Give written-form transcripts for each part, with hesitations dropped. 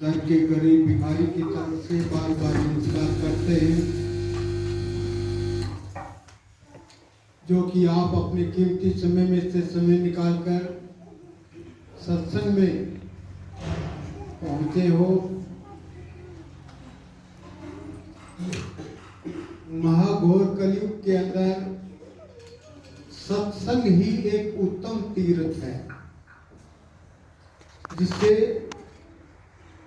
दर के गरीब भिखारी की तरफ से बार बार नमस्कार करते हैं, जो कि आप अपने कीमती समय में से समय निकालकर सत्संग में पहुंचे हो। महाघोर कलयुग के अंदर सत्संग ही एक उत्तम तीर्थ है, जिससे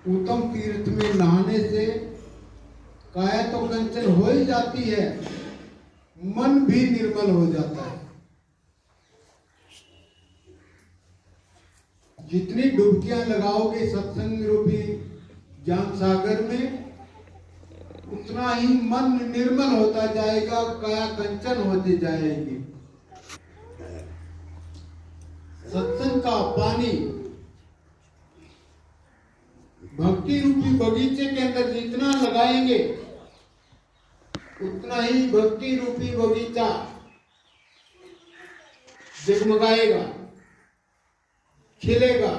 उत्तम तीर्थ में नहाने से काया तो कंचन हो ही जाती है, मन भी निर्मल हो जाता है। जितनी डुबकियां लगाओगे सत्संग रूपी ज्ञान सागर में, उतना ही मन निर्मल होता जाएगा, काया कंचन होती जाएगी। सत्संग का पानी भक्ति रूपी बगीचे के अंदर जितना लगाएंगे, उतना ही भक्ति रूपी बगीचा जगमगाएगा, खिलेगा,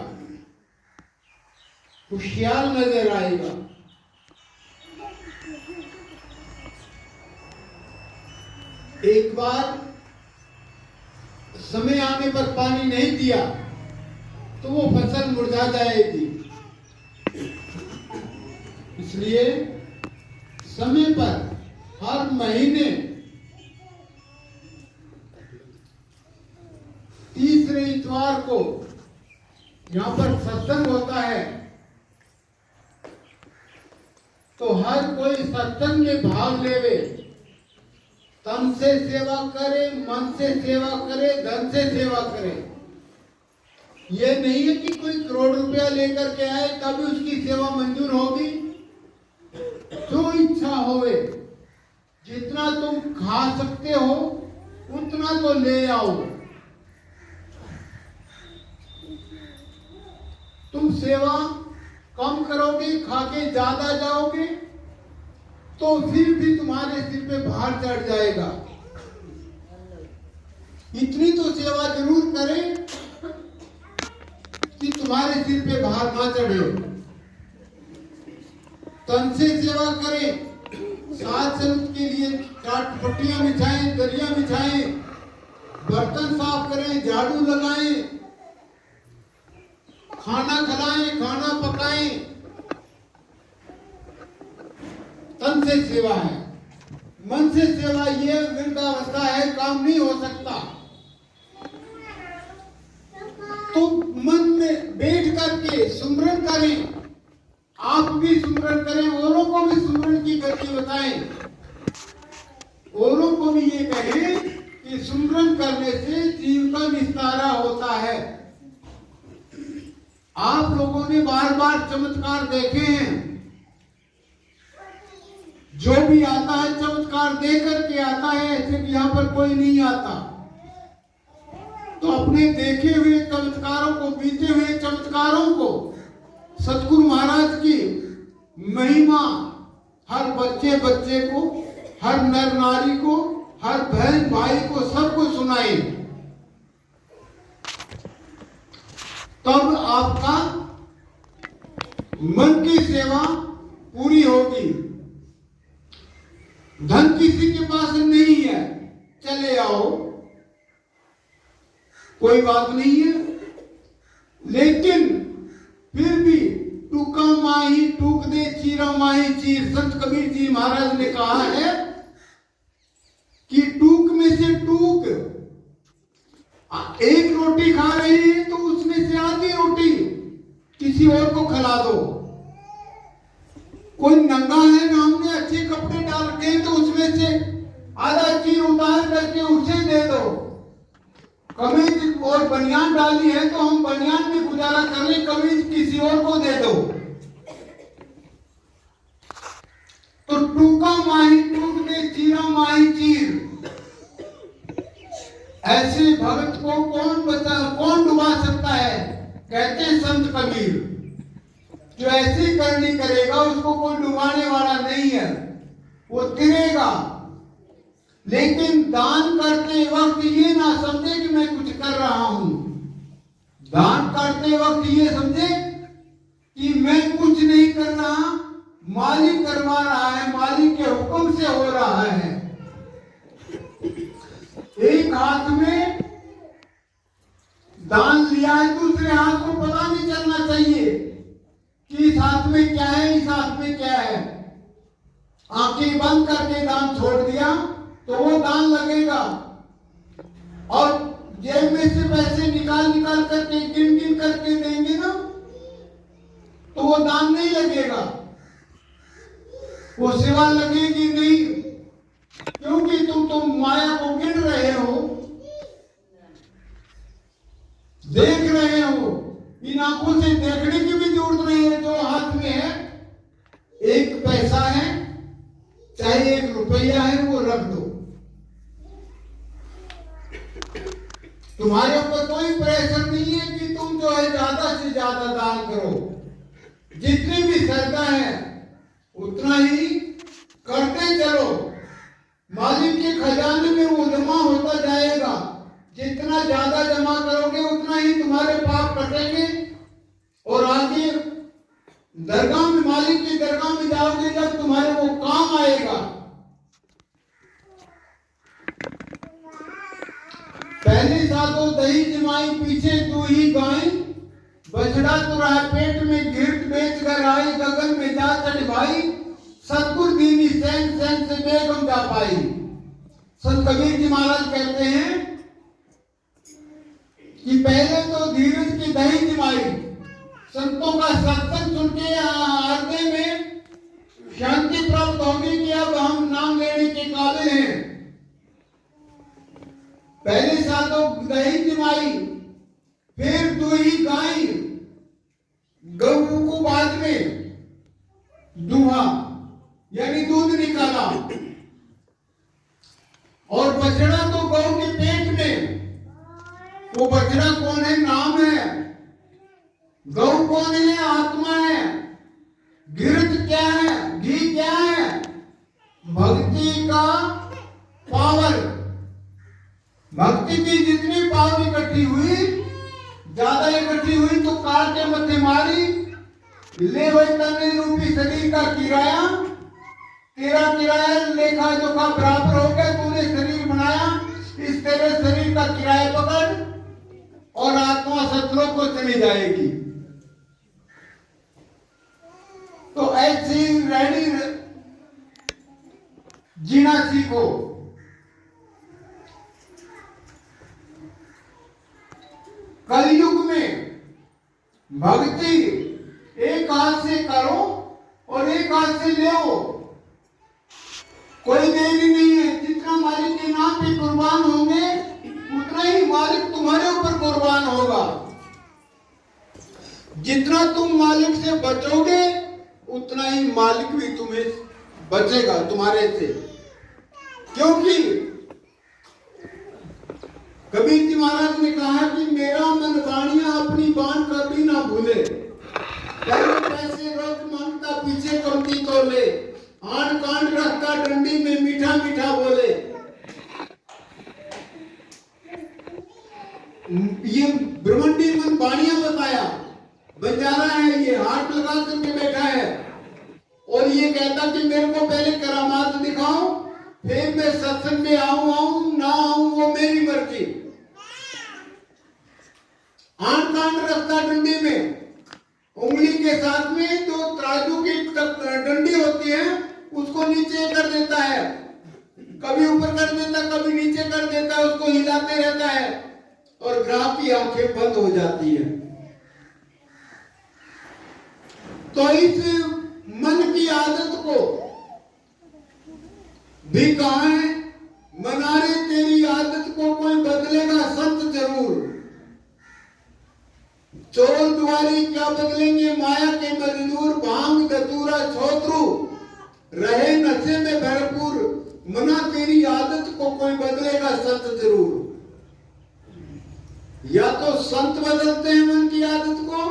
खुशहाल नजर आएगा। एक बार समय आने पर पानी नहीं दिया तो वो फसल मुरझा जाएगी। इसलिए समय पर हर महीने तीसरे इतवार को यहाँ पर सत्संग होता है, तो हर कोई सत्संग में भाग लेवे, तन से सेवा करे, मन से सेवा करे, धन से सेवा करे। ये नहीं है कि कोई करोड़ रुपया लेकर के आए तभी उसकी सेवा मंजूर होगी। जो इच्छा होवे, जितना तुम खा सकते हो उतना तो ले आओ। तुम सेवा कम करोगे, खा के ज्यादा जाओगे, तो फिर भी तुम्हारे सिर पे भार चढ़ जाएगा। इतनी तो सेवा जरूर करें कि तुम्हारे सिर पे भार ना चढ़े। तन से सेवा करें, साथ संगत के लिए टाट पट्टियां बिछाएं, दरिया बिछाएं, बर्तन साफ करें, झाड़ू लगाएं, खाना खिलाएं, खाना पकाएं। तन से सेवा है। मन से सेवा ये वृद्धावस्था है, काम नहीं हो सकता। तो मन में बैठ करके सुमरन करें, आप भी सुमरन करें, औरों को भी सुमरन की गति बताएं, औरों को भी ये कहें कि सुमरन करने से जीव का निस्तारा होता है। आप लोगों ने बार बार चमत्कार देखे हैं। जो भी आता है चमत्कार दे करके आता है, ऐसे कि यहाँ पर कोई नहीं आता। तो अपने देखे हुए चमत्कारों को, बीते हुए चमत्कारों को, सतगुरु महाराज की महिमा हर बच्चे बच्चे को, हर नर नारी को, हर बहन भाई को, सबको सुनाए। तब आपका मन की सेवा पूरी होगी। धन किसी के पास नहीं है, चले आओ, कोई बात नहीं है। लेकिन फिर भी टूका माही टूक दे, चीरा माही चीर। संत कबीर जी महाराज ने कहा है कि टूक में से टूक, एक रोटी खा रही है तो उसमें से आधी रोटी किसी और को खिला दो। कोई नंगा है ना, हमने अच्छे कपड़े डाल रखे तो उसमें से आधा चीर उतार करके उसे दे दो। कमीज और बनियान डाली है तो हम बनियान में गुजारा कर लें, कमीज किसी और को दे दो। तो टूका माही टूक दे, चीरा माही चीर। ऐसे भगत को कौन डुबा सकता है? कहते हैं संत कबीर, जो ऐसी करनी करेगा उसको कोई डुबाने वाला नहीं है, वो तिरेगा। लेकिन दान करते वक्त ये ना समझे कि मैं कुछ कर रहा हूं। दान करते वक्त ये समझे कि मैं कुछ नहीं कर रहा, मालिक करवा रहा है, मालिक के हुक्म से हो रहा है। एक हाथ में दान लिया है, दूसरे हाथ को पता नहीं चलना चाहिए कि इस हाथ में क्या है, इस हाथ में क्या है। आंखें बंद करके दान छोड़ दिया तो वो दान लगेगा, और जेब में से पैसे निकाल निकाल करके गिन गिन करके देंगे ना तो वो दान नहीं लगेगा, वो सेवा लगेगी नहीं, क्योंकि तुम माया को गिन रहे हो, देख रहे हो। इन आंखों से देखने की भी जरूरत नहीं है। जो हाथ में है, एक पैसा है चाहे 1 रुपया है, वो रख दो। तुम्हारे ऊपर कोई प्रेशर नहीं है कि तुम जो है ज्यादा से ज्यादा दान करो। जितनी भी श्रद्धा है उतना ही करते चलो, मालिक के खजाने में वो जमा होता जाएगा। जितना ज्यादा जमा करोगे उतना ही तुम्हारे पाप कटेंगे, और आगे दरगाह में, मालिक की दरगाह में जाओगे जब तुम्हारे वो काम आएगा। पहले साल तो दही जमाई, पीछे तू ही गाय, बछड़ा तो रहा पेट में, घिरट बेच कर आई, गगन में जा चढ़ भाई, सतगुर दीनी सैन सैन से बेगम जा पाई। संत कबीर जी महाराज कहते हैं कि पहले तो धीरज की दही जमाई, संतों का सत्संग सुन के हृदय में शांति प्राप्त होगी कि अब हम नाम लेने के काबिल हैं। पहले साल तो दही जमाई, फिर दूही गाय, गऊ को बाद में दूहा यानी दूध निकाला, और बछड़ा तो गऊ के पेट में। वो बछड़ा कौन है? नाम है। गऊ कौन है? आत्मा है। घृत क्या है? घी क्या है? भक्ति का पावर। भक्ति की जितनी पावर इकट्ठी हुई, ज्यादा इकट्ठी हुई तो काट के मथे मारी, ले वही तने रूपी शरीर का किराया, तेरा किराया लेखा जोखा बराबर हो गया, तूने शरीर बनाया, इस तेरे शरीर का किराया पकड़, और आत्मा सतलों को चली जाएगी। तो ऐसी रेडी जीना सीखो। कलयुग में भक्ति एक हाथ से करो और एक हाथ से ले। कोई देरी नहीं है। जितना मालिक के नाम पे कुर्बान होंगे उतना ही मालिक तुम्हारे ऊपर कुर्बान होगा। जितना तुम मालिक से बचोगे उतना ही मालिक भी तुम्हें बचेगा तुम्हारे से। क्योंकि कबीर जी महाराज ने कहा कि मेरा मन वाणियां अपनी बाण कभी ना भूले, पैसे रोक मांगता पीछे कमती तो ले, आन कांड रखता डंडी में मीठा मीठा बोले। ये ब्रह्मंडी मन वाणियां बताया, बंजारा है, ये हाथ लगा करके बैठा है और ये कहता कि मेरे को पहले करामात दिखाओ, फिर मैं सत्संग में आऊं ना आऊं वो मेरी मर्जी। आन कांड रखता डंडी में, उंगली के साथ में जो तराजू की डंडी होती है उसको नीचे कर देता है, कभी ऊपर कर देता कभी नीचे कर देता है, उसको हिलाते रहता है और ग्राहक की आंखें बंद हो जाती है। तो इस मन की आदत को भी कहा है, मना रे तेरी आदत को कोई बदलेगा संत जरूर। चोर दुआरी क्या बदलेंगे माया के मजदूर, भांग धतूरा छोत्रू रहे नशे में भरपूर, मना तेरी आदत को कोई बदलेगा संत जरूर। या तो संत बदलते हैं मन की आदत को,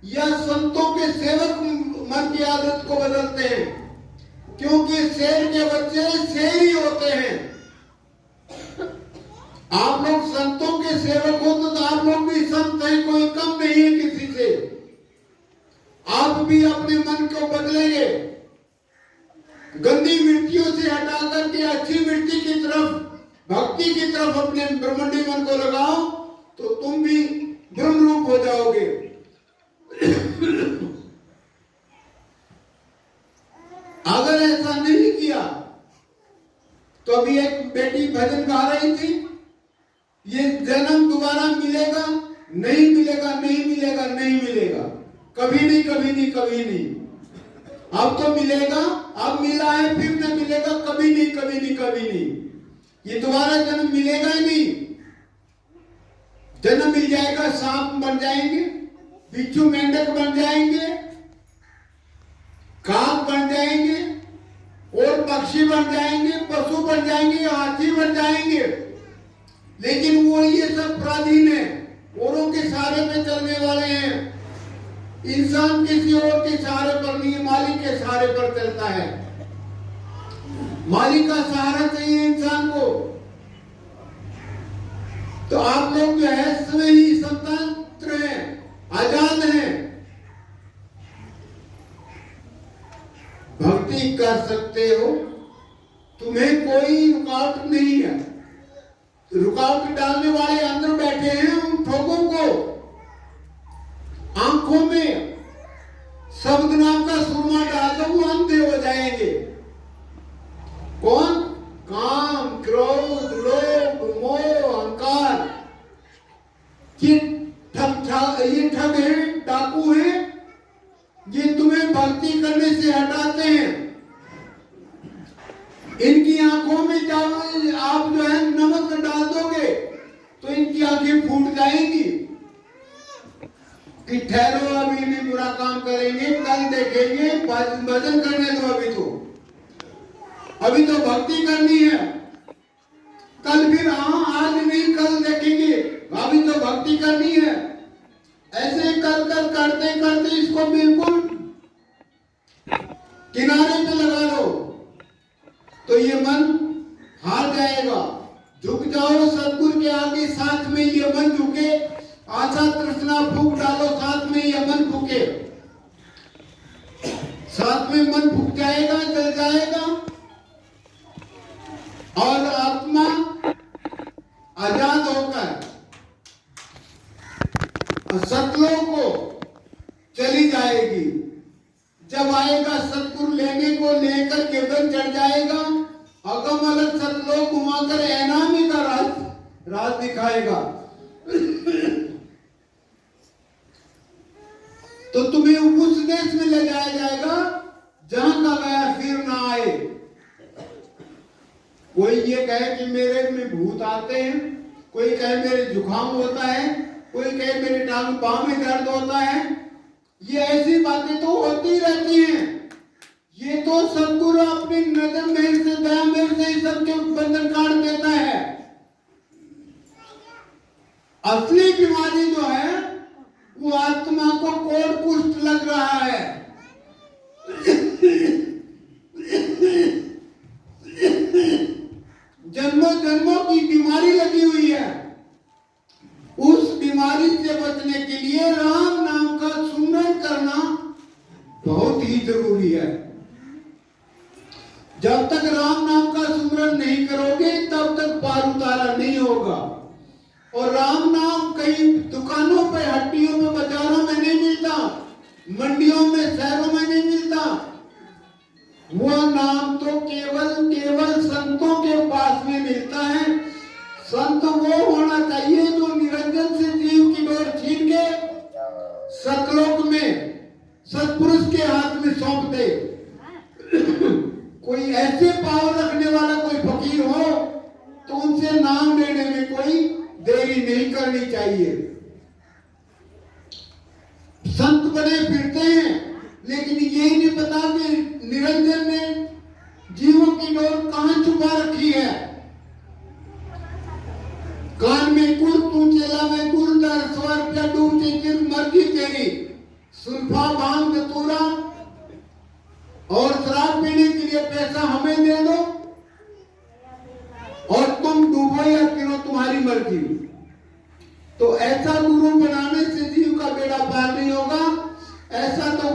या संतों के सेवक मन की आदत को बदलते हैं, क्योंकि शेर के बच्चे शेर ही होते हैं। आप लोग संतों के सेवक हो तो आप लोग भी संत हैं, कोई कम नहीं है किसी से। आप भी अपने मन को बदलेंगे, गंदी वृत्तियों से हटा करके अच्छी वृत्ति की तरफ, भक्ति की तरफ अपने ब्रह्मंडी मन को लगाओ, तो तुम भी ब्रह्म रूप हो जाओगे। अगर ऐसा नहीं किया तो अभी एक बेटी भजन गा रही थी, ये जन्म दोबारा मिलेगा नहीं मिलेगा, नहीं मिलेगा, नहीं मिलेगा, कभी नहीं, कभी नहीं, कभी नहीं। अब तो मिलेगा, अब मिला है, फिर न मिलेगा, कभी नहीं, कभी नहीं, कभी नहीं। ये दोबारा जन्म मिलेगा ही नहीं। जन्म मिल जाएगा, सांप बन जाएंगे, बिच्छू मेंढक बन जाएंगे, काग बन जाएंगे, और पक्षी बन जाएंगे, पशु बन जाएंगे, हाथी बन जाएंगे। लेकिन वो ये सब पराधीन है, औरों के सहारे पे चलने वाले हैं। इंसान किसी और के सहारे पर नहीं, मालिक के सहारे पर चलता है। मालिक का सहारा चाहिए इंसान को। तो आप लोग जो है स्वयं ही स्वतंत्र हैं, आजाद हैं, भक्ति कर सकते हो, तुम्हें कोई रुकावट नहीं है। रुकावट डालने वाले अंदर बैठे हैं, उन ठोकों को आंखों में शब्द नाम का सुरमा डाल दो, वो अंधे हो जाएंगे। कौन? काम, क्रोध, लोभ, मोह, अहंकार। ये ठग है, डाकू है, ये तुम्हें भक्ति करने से हटाते हैं। इनकी आंखों में जब आप जो है नमक डाल दोगे तो इनकी आंखें फूट जाएंगी कि ठहरो, अभी भी बुरा काम करेंगे, कल देखेंगे, भजन करने दो, अभी तो भक्ति करनी है, कल फिर आज नहीं, कल देखेंगे, अभी तो भक्ति करनी है। ऐसे कर करते करते इसको बिल्कुल किनारे पे लगा लो, तो ये मन हार जाएगा। झुक जाओ सतगुरु के आगे, साथ में ये मन झुके, आशा तृष्णा फूक डालो, साथ में ये मन फूके, साथ में मन फूक जाएगा, जल जाएगा, और आत्मा आजाद होकर सतलोक को चली जाएगी। जब आएगा सतगुरु लेने को, लेकर केवल चढ़ जाएगा, अगम अलग सतलोक घुमाकर एनामी का राज दिखाएगा। तो तुम्हें उस देश में ले जाया जाएगा जहां का गया फिर ना आए। कोई ये कहे कि मेरे में भूत आते हैं, कोई कहे मेरे जुकाम होता है, कोई कहे मेरे टांग पांव में दर्द होता है। ये ऐसी बातें तो होती रहती हैं। ये तो सतगुरु अपनी नजर में से, दया में से सबके बंधन काट देता है। असली बीमारी जो है वो आत्मा को कोढ़ कुष्ठ लग रहा है। जन्मों जन्मों की बीमारी लगी हुई है। उस बीमारी से बचने के लिए राम नाम का सुमिरन करना बहुत ही जरूरी है। जब तक राम नाम का सुमिरन नहीं करोगे तब तक पार उतारा नहीं होगा। और राम नाम कई दुकानों पे, हट्टियों में, बाजारों में नहीं मिलता, मंडियों में, शहरों में नहीं मिलता। वो नाम तो केवल संतों के पास में मिलता है। संत वो होना चाहिए जो निरंजन से जीव की डोर छीन के सतलोक में सत्पुरुष के हाथ में सौंप दे। कोई ऐसे पावर रखने वाला कोई फकीर हो तो उनसे नाम लेने में कोई देरी नहीं करनी चाहिए। संत बने फिरते हैं, लेकिन ये नहीं पता कि निरंजन ने जीवों की डोर कहां छुपा रखी है। कान में गुर, तू चेला में गुर, दर स्वर चडू चिर मर्जी तेरी, सुल्फा भांग धतूरा और शराब पीने के लिए पैसा हमें दे दो, और तुम डूबो या पिरो, तुम्हारी मर्जी। तो ऐसा गुरु बनाने से जीव का बेड़ा पार नहीं होगा। ऐसा तो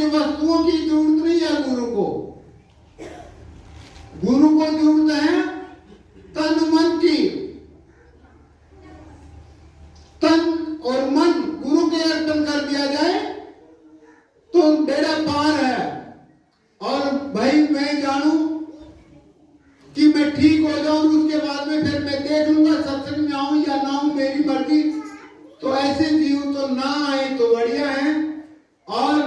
की वस्तुओं की जरूरत नहीं है गुरु को। गुरु को जरूरत है तन मन की। तन और मन गुरु के अर्पण कर दिया जाए तो बेड़ा पार है। और भाई मैं जानू कि मैं ठीक हो जाऊं, उसके बाद में फिर मैं देख लूंगा सत्संग में आऊं या ना आऊं, मेरी मर्जी। तो ऐसे जीव तो ना आए तो बढ़िया है। और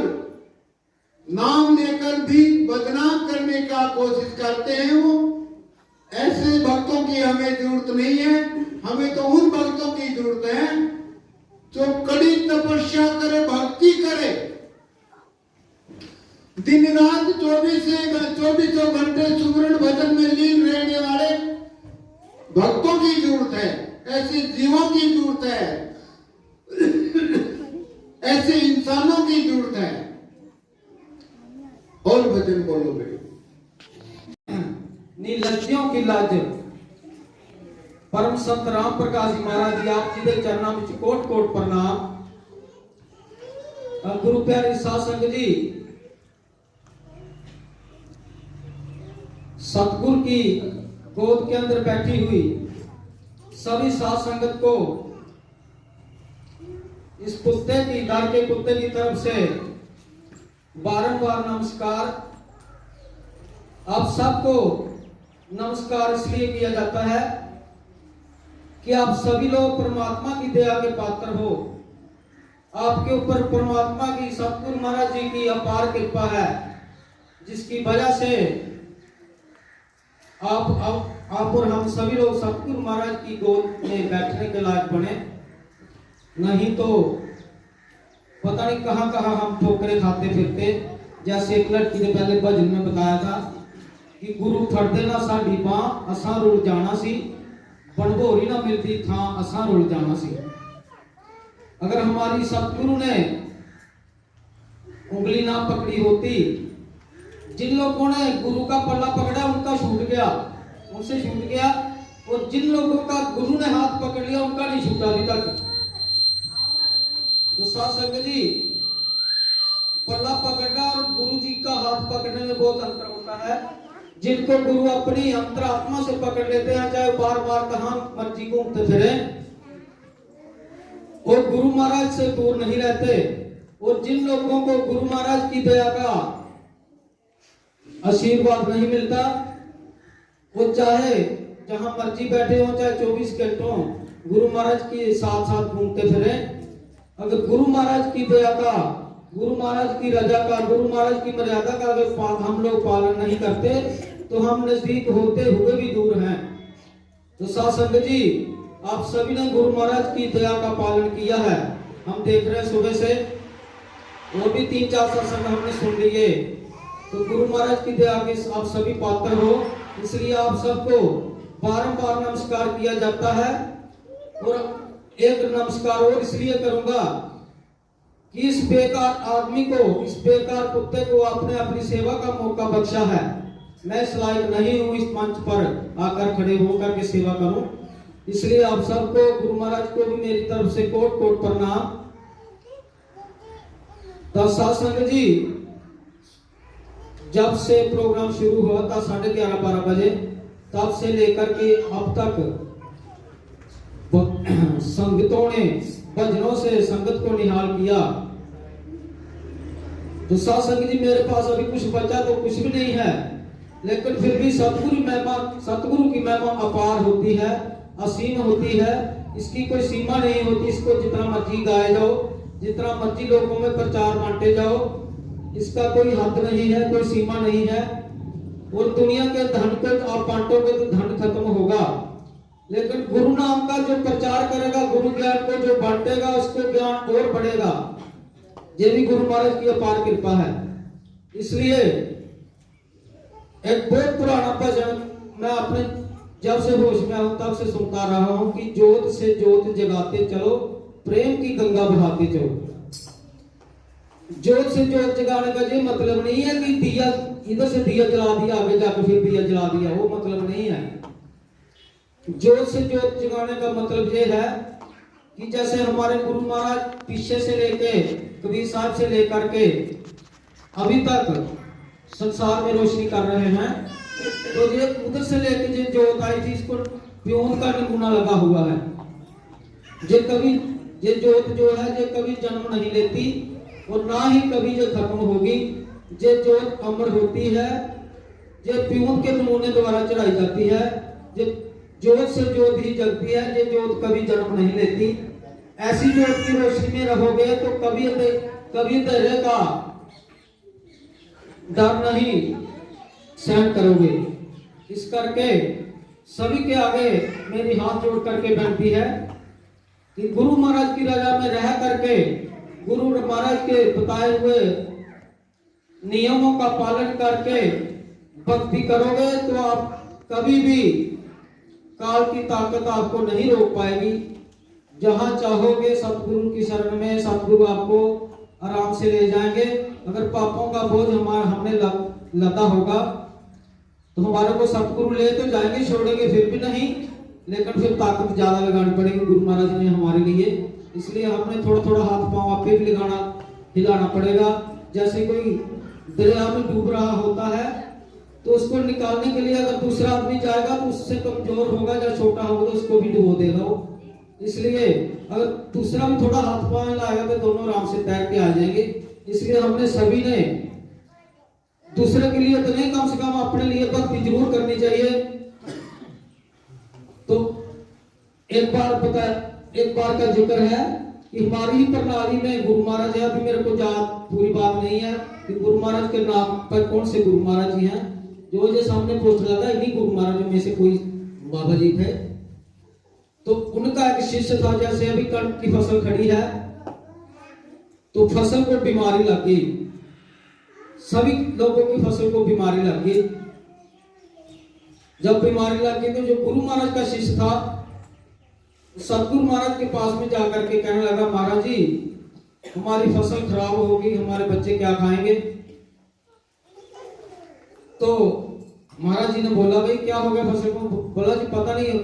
नाम लेकर भी बदनाम करने का कोशिश करते हैं वो। ऐसे भक्तों की हमें जरूरत नहीं है। हमें तो उन भक्तों की जरूरत है जो कड़ी तपस्या करे, भक्ति करे, दिन रात 24 घंटे सुमरन भजन में लीन रहने वाले भक्तों की जरूरत है। ऐसे जीवों की जरूरत है, ऐसे इंसानों की जरूरत है। और भजन बोलो बेटे। नीलज्जियों की लाज परम संत राम प्रकाश जी महाराज जी आप जी के चरणों में कोट कोट प्रणाम। गुरु प्यारे साध संगत जी, सतगुरु की गोद के अंदर बैठी हुई सभी साध संगत को इस कुत्ते की दर के कुत्ते की तरफ से बारंबार नमस्कार। आप सबको नमस्कार इसलिए किया जाता है कि आप सभी लोग परमात्मा की दया के पात्र हो। आपके ऊपर परमात्मा की सतगुरु महाराज जी की अपार कृपा है, जिसकी वजह से आप और हम सभी लोग सतगुरु महाराज की गोद में बैठने के लायक बने। नहीं तो पता नहीं कहां कहां हम ठोकरे खाते फिरते। जैसे एक लड़की ने पहले भजन में बताया था कि गुरु फड़ देना साडी बांह असां रुल जाना सी, बनभोरी ना मिलती था असां रुल जाना सी। अगर हमारी सतगुरु ने उंगली ना पकड़ी होती, जिन लोगों ने गुरु का पल्ला पकड़ा उनका छूट गया, उनसे छूट गया। और जिन लोगों का गुरु ने हाथ पकड़ लिया उनका नहीं छूटा अभी तक। तो साध संगत जी, पल्ला पकड़ना और गुरु जी का हाथ पकड़ने में बहुत अंतर होता है। जिनको गुरु अपनी अंतरात्मा से पकड़ लेते हैं, चाहे बार बार कहां मर्जी घूमते फिरे, और गुरु महाराज से दूर नहीं रहते। और जिन लोगों को गुरु महाराज की दया का आशीर्वाद नहीं मिलता, वो चाहे जहां मर्जी बैठे हो, चाहे 24 घंटों गुरु महाराज के साथ साथ घूमते फिरे, अगर गुरु महाराज की दया का, गुरु महाराज की रजा का, गुरु महाराज की मर्यादा का अगर हम लोग पालन नहीं करते तो हम नजदीक होते हुए भी दूर हैं। तो साध संगत जी, आप सभी ने गुरु महाराज की दया का पालन किया है। हम देख रहे हैं सुबह से, वो भी 3-4 सत्संग हमने सुन लिए। तो गुरु महाराज की दया के आप सभी पात्र हो, इसलिए आप सबको बारंबार नमस्कार किया जाता है। और एक नमस्कार और इसलिए करूंगा कि इस बेकार आदमी को, इस बेकार कुत्ते को आपने अपनी सेवा का मौका बख्शा है। मैं इस लायक नहीं हूं इस मंच पर आकर खड़े होकर के सेवा करूं, इसलिए आप सबको, गुरु महाराज को भी मेरी तरफ से कोट कोट प्रणाम। तो साध संगत जी, जब से प्रोग्राम शुरू हुआ था 11:30-12 बजे, तब से लेकर के अब तक संगतों ने भजनों से संगत को निहाल किया। तो साध संगत जी, मेरे पास अभी कुछ बचा तो कुछ भी नहीं है, लेकिन फिर भी सतगुरु की महिमा अपार होती है, असीम होती है। इसकी कोई सीमा नहीं होती। इसको जितना मर्जी गाए जाओ, जितना मर्जी लोगों में प्रचार बांटे जाओ, इसका कोई हद नहीं है, कोई सीमा नहीं है। और दुनिया के धन को आप बांटोगे तो धन खत्म होगा, लेकिन गुरु नाम का जो प्रचार करेगा, गुरु ज्ञान को जो बांटेगा, उसको ज्ञान और बढ़ेगा। ये भी गुरु महाराज की अपार कृपा है। इसलिए एक बहुत पुराना भजन मैं अपने जब से होश में हूं तब से सुनता रहा हूं कि जोत से जोत जगाते चलो, प्रेम की गंगा बहाते चलो। जोत से जोत जगाने का ये मतलब नहीं है कि दिया इधर से दिया जला दिया, आगे जाकर फिर दिया जला दिया, वो मतलब नहीं है। जोत से जोत जगाने का मतलब ये है कि जैसे हमारे गुरु महाराज पीछे से लेके कबीर साहब से लेकर के अभी तक संसार में रोशनी कर रहे हैं। तो ये उधर से लेके जो जोत आई थी, इसको प्योन का नमूना लगा हुआ है। ये कभी ये जोत जो है ये कभी जन्म नहीं लेती और ना ही कभी ये खत्म होगी। ये जोत अमर होती है, ये प्योन के नमूने द्वारा चढ़ाई जाती है। ये जोत से जोत ही जगती है, ये जोत कभी जन्म नहीं लेती। ऐसी जोत की रोशनी में रहोगे तो कभी अंधेरे का डर नहीं सहन करोगे। इस करके सभी के आगे मेरी हाथ जोड़ करके विनती है कि गुरु महाराज की रजा में रह करके गुरु महाराज के बताए हुए नियमों का पालन करके भक्ति करोगे तो आप कभी भी काल की ताकत आपको नहीं रोक पाएगी। जहां चाहोगे सतगुरु की शरण में सतगुरु आपको आराम से ले जाएंगे। अगर पापों का बोझ हमने लदा होगा तो हमारे को सतगुरु ले तो जाएंगे, छोड़ेंगे फिर भी नहीं, लेकिन फिर ताकत ज्यादा लगानी पड़ेगी गुरु महाराज ने हमारे लिए। इसलिए हमने थोड़ा थोड़ा हाथ पांव आपे भी हिलाना पड़ेगा। जैसे कोई दरिया में डूब रहा होता है तो उसको निकालने के लिए अगर दूसरा आदमी जाएगा तो उससे कमजोर होगा या छोटा होगा तो उसको भी डुबो देगा वो। इसलिए अगर दूसरा भी थोड़ा हाथ पांव हिलाएगा तो दोनों आराम से तैर के आ जाएंगे। इसलिए हमने सभी ने दूसरे के लिए तो नहीं, कम से कम अपने लिए भक्ति जरूर करनी चाहिए। तो एक बार का जिक्र है कि हमारी ही प्रणाली में गुरु महाराज है। अभी मेरे को याद पूरी बात नहीं है कि गुरु महाराज के नाम पर कौन से गुरु महाराज जी हैं। जो सामने पोस्ट लगा इन्हीं गुरु महाराज में से कोई बाबा जी थे। तो उनका एक शिष्य था। जैसे अभी कणक की फसल खड़ी है तो फसल को बीमारी लग गई, सभी लोगों की फसल को बीमारी लग गई। जब बीमारी लग गई तो जो गुरु महाराज का शिष्य था सतगुरु महाराज के पास में जाकर के कहने लगा, महाराज जी हमारी फसल खराब होगी, हमारे बच्चे क्या खाएंगे। तो महाराज जी ने बोला, भाई क्या हो गया फसल को। बोला जी पता नहीं,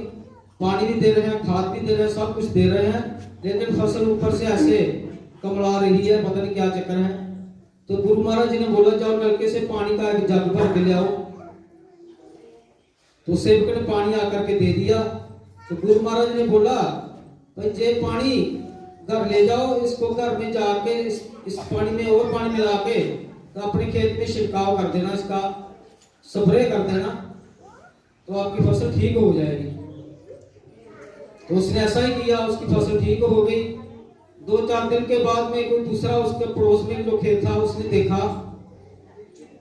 पानी भी दे रहे हैं, खाद भी दे रहे हैं, सब कुछ दे रहे हैं, लेकिन फसल ऊपर से ऐसे कमला रही है, पता नहीं क्या चक्कर है। तो गुरु महाराज जी ने बोला, जाओ नलके से पानी का एक जग भर के ले आओ। तो सेवक ने पानी आकर के दे दिया। तो गुरु महाराज ने बोला, भाई ये पानी घर ले जाओ, इसको घर में जाके इस पानी में और पानी मिला के तो अपने खेत में छिड़काव कर देना, इसका स्प्रे कर देना, तो आपकी फसल ठीक हो जाएगी। तो उसने ऐसा ही किया, उसकी फसल ठीक हो गई। 2-4 दिन के बाद में कोई दूसरा उसके पड़ोस में जो खेत था उसने देखा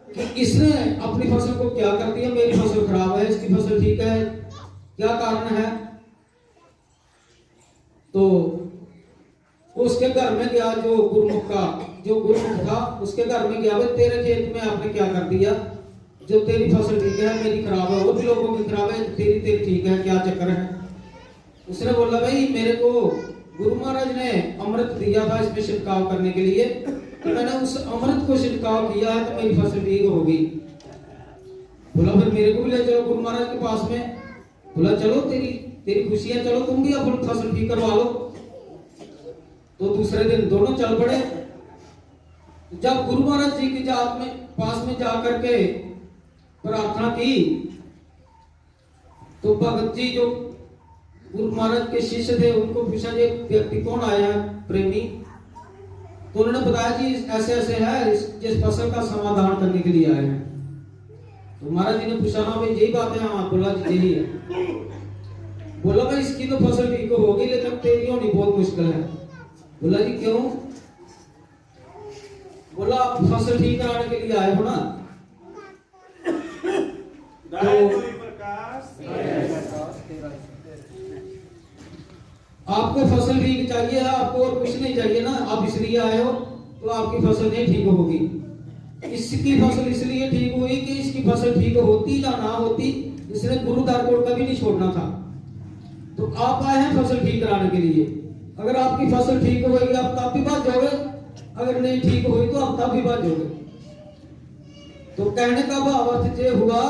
कि इसने अपनी फसल को क्या कर दिया, मेरी फसल खराब है, इसकी फसल ठीक है, क्या कारण है। तो उसके घर में गया, जो गुरुमुख था उसके घर में गया, भाई तेरे खेत में आपने क्या कर दिया, जो तेरी फसल ठीक है मेरी खराब है, और भी लोगों की खराब है, तेरी ठीक है, क्या चक्कर है। उसने बोला, भाई मेरे को गुरु महाराज ने अमृत दिया था इसमें छिड़काव करने के लिए, तो मैंने उस अमृत को छिड़काव किया है तो मेरी फसल ठीक होगी। बोला फिर मेरे को भी ले चलो गुरु महाराज के पास में। बोला चलो, तेरी खुशी है, चलो तुम भी अपनी फसल ठीक करवा लो। तो दूसरे दिन दोनों चल पड़े। जब गुरु महाराज जी की पास में जाकर के प्रार्थना की तो भगत जी जो गुरु महाराज के शिष्य थे उनको पूछा, ये व्यक्ति कौन आया है प्रेमी। तो उन्होंने बताया जी ऐसे ऐसे है, जिस फसल का समाधान करने के लिए आए हैं। तो महाराज जी ने पूछा, हाँ भाई यही बात है। हाँ बोला जी यही है। बोला भाई इसकी तो फसल ठीक होगी लेकिन तेरी होनी बहुत मुश्किल है। बोला जी क्यों। बोला आप फसल ठीक कराने के लिए आए हो ना। तो आपको फसल ठीक चाहिए, आपको और कुछ नहीं चाहिए ना, आप इसलिए आए हो, तो आपकी फसल नहीं ठीक होगी। इसकी फसल इसलिए ठीक हुई कि इसकी फसल ठीक होती या ना होती, इसने गुरु द्वार को कभी नहीं छोड़ना था। तो आप आए हैं फसल ठीक कराने के लिए। अगर आपकी फसल ठीक होगी आप तब भी बच जाओगे, अगर नहीं ठीक हुई तो आप तब भी बच जाओगे। तो कहने का भाव अर्थ ये हुआ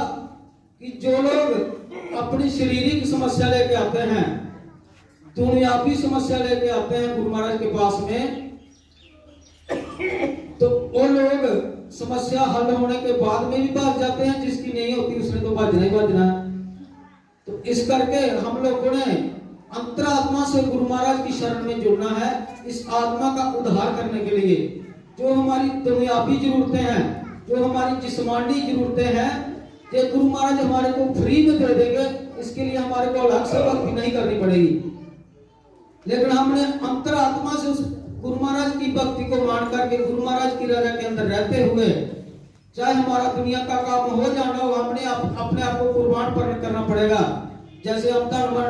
कि जो लोग अपनी शारीरिक समस्या लेके आते हैं, दुनियावी समस्या लेके आते हैं गुरु महाराज के पास में, तो वो लोग समस्या हल होने के बाद में भी भाग जाते हैं, जिसकी नहीं होती उसने तो भागना ही भागना है। तो इस करके हम लोगों ने अंतरात्मा से गुरु महाराज की शरण में जुड़ना है, इस आत्मा का उद्धार करने के लिए। जो हमारी दुनियावी जरूरतें हैं, जो हमारी जिस्मानी जरूरतें हैं, ये गुरु महाराज हमारे को फ्री में दे देंगे। इसके लिए हमारे को अलग से भक्ति नहीं करनी पड़ेगी, लेकिन हमने अंतरात्मा से उस गुरु महाराज की भक्ति को मान करके गुरु महाराज की रजा के अंदर रहते हुए, चाहे हमारा दुनिया का काम हो जाना हो, हमने अपने आप को कुर्बान करना पड़ेगा। जैसे हम तन मन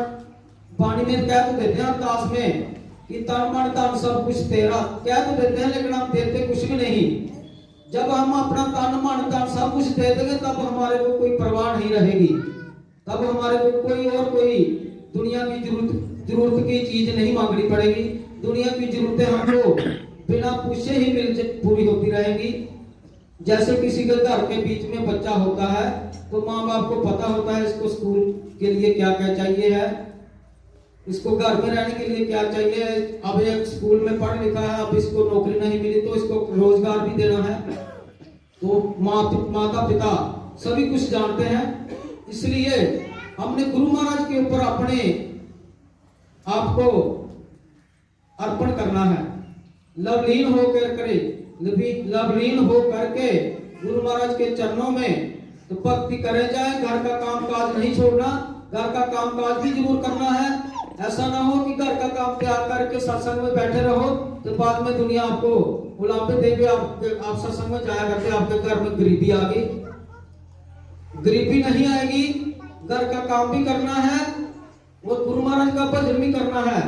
पानी में कह तो देते हैं अरदास में कि तन मन धन सब कुछ तेरा, कह तो देते हैं लेकिन हम देते कुछ भी नहीं। जब हम अपना तन मन धन सब कुछ दे देंगे तब हमारे को कोई परवाह नहीं रहेगी, तब हमारे को कोई दुनिया की जरूरत की चीज नहीं मांगनी पड़ेगी। दुनिया की जरूरतें हमको बिना पूछे ही पूरी होती रहेंगी। जैसे किसी के घर के बीच में बच्चा होता है तो माँ बाप को पता होता है इसको स्कूल के लिए क्या क्या चाहिए है, इसको घर में रहने के लिए क्या चाहिए। अब एक स्कूल में पढ़ लिखा है, अब इसको नौकरी नहीं मिली तो इसको रोजगार भी देना है। तो माता पिता सभी कुछ जानते हैं, इसलिए हमने गुरु महाराज के ऊपर अपने आप को अर्पण करना है। लवलीन हो करके गुरु महाराज के चरणों में तो भक्ति करे जाए। घर का काम काज नहीं छोड़ना, घर का काम काज भी जरूर करना है। ऐसा ना हो कि घर का काम त्याग करके सत्संग में बैठे रहो तो बाद में दुनिया आपको बुलावे देवे, आप सत्संग में जाया करते आपके घर में गरीबी आ गई। गरीबी नहीं आएगी, घर का काम भी करना है और गुरु महाराज का भजन भी करना है।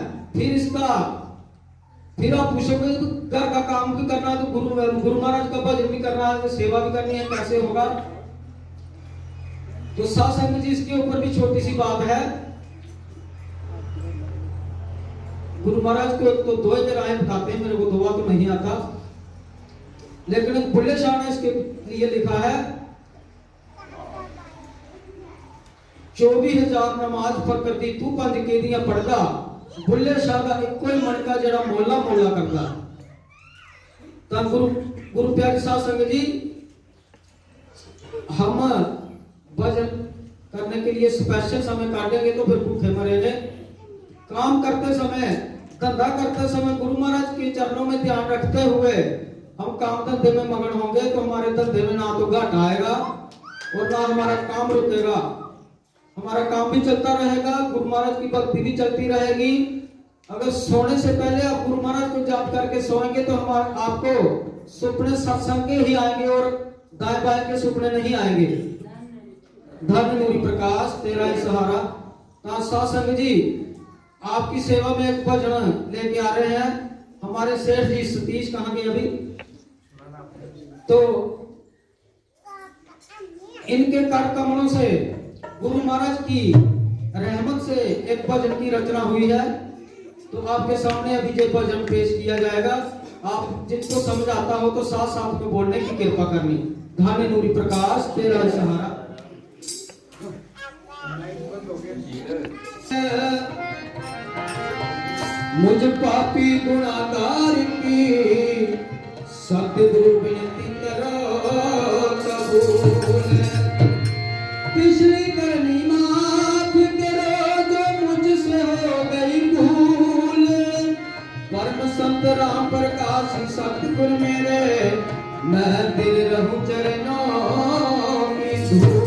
फिर आप पूछोगे घर का काम भी करना है तो गुरु महाराज का भजन भी करना है, तो सेवा भी करनी है, कैसे होगा। तो सत्संग जी इसके ऊपर भी छोटी सी बात है। गुरु महाराज को तो दो राय बताते हैं, मेरे को दुआ तो नहीं आता, लेकिन बुल्ले शाह ने इसके लिए लिखा है 24,000 नमाज फकरदी तू पंज के दियां पढ़दा, बुल्ले शाह का इको ही मन का जरा मोला करदा। तो गुरु प्यारे साध संगत जी, हम भजन करने के लिए स्पेशल समय काटेंगे तो फिर भूखे मरेंगे। काम करते समय, धंधा करते समय गुरु महाराज के चरणों में ध्यान रखते हुए हम काम धंधे में मगन होंगे तो हमारे धंधे में ना तो घाटा आएगा और ना हमारा काम रुकेगा। हमारा काम भी चलता रहेगा, गुरु महाराज की भक्ति भी चलती रहेगी। अगर सोने से पहले आप गुरु महाराज को याद करके सोएंगे तो आपको सुपने सत्संग के ही आएंगे और दाएं बाएं के सुपने नहीं आएंगे। धन नूरी प्रकाश तेरा ही सहारा। साध संगत जी, आपकी सेवा में एक भजन लेके आ रहे हैं हमारे सेठ जी सतीश, कहाँ गए अभी, तो इनके कर कमलों से गुरु महाराज की रहमत से एक भजन की रचना हुई है। तो आपके सामने अभी जो भजन पेश किया जाएगा, आप जिनको समझ आता हो तो साथ साथ में बोलने की कृपा करनी। धन नूरी प्रकाश तेरा ही सहारा। मुझ पापी गुनाहगार की सतगुरु विनती करो कबूल। पिछली करनी माफ करो जो मुझसे हो गई भूल। परम संत राम प्रकाश सतगुरु मेरे, मैं दिल रहूं चरणों की धूल।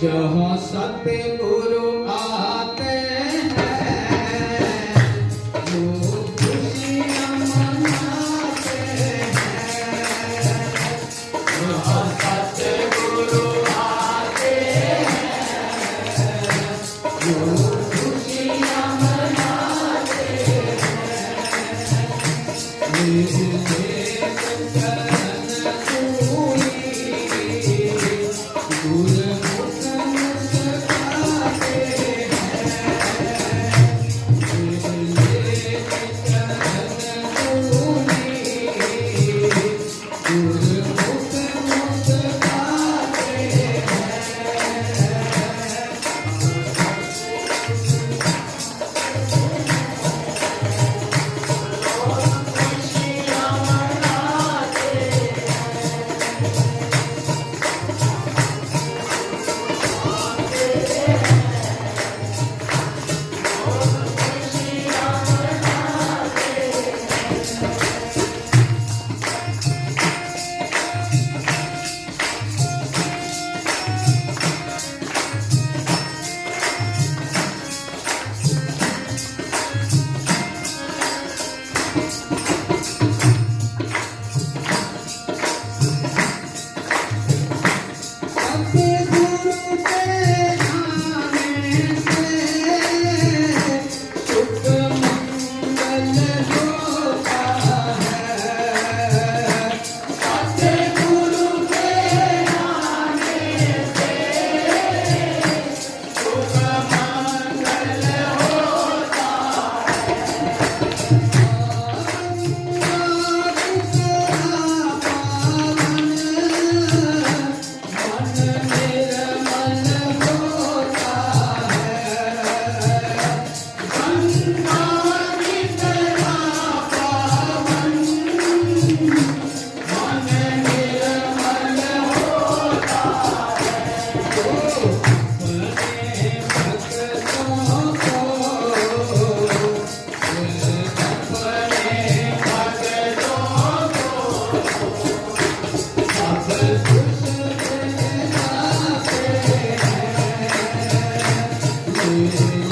जहाँ सतगुरु आते हैं वो खुशियाँ मनाते हैं। जहाँ सतगुरु आते हैं वो खुशियाँ मनाते हैं। में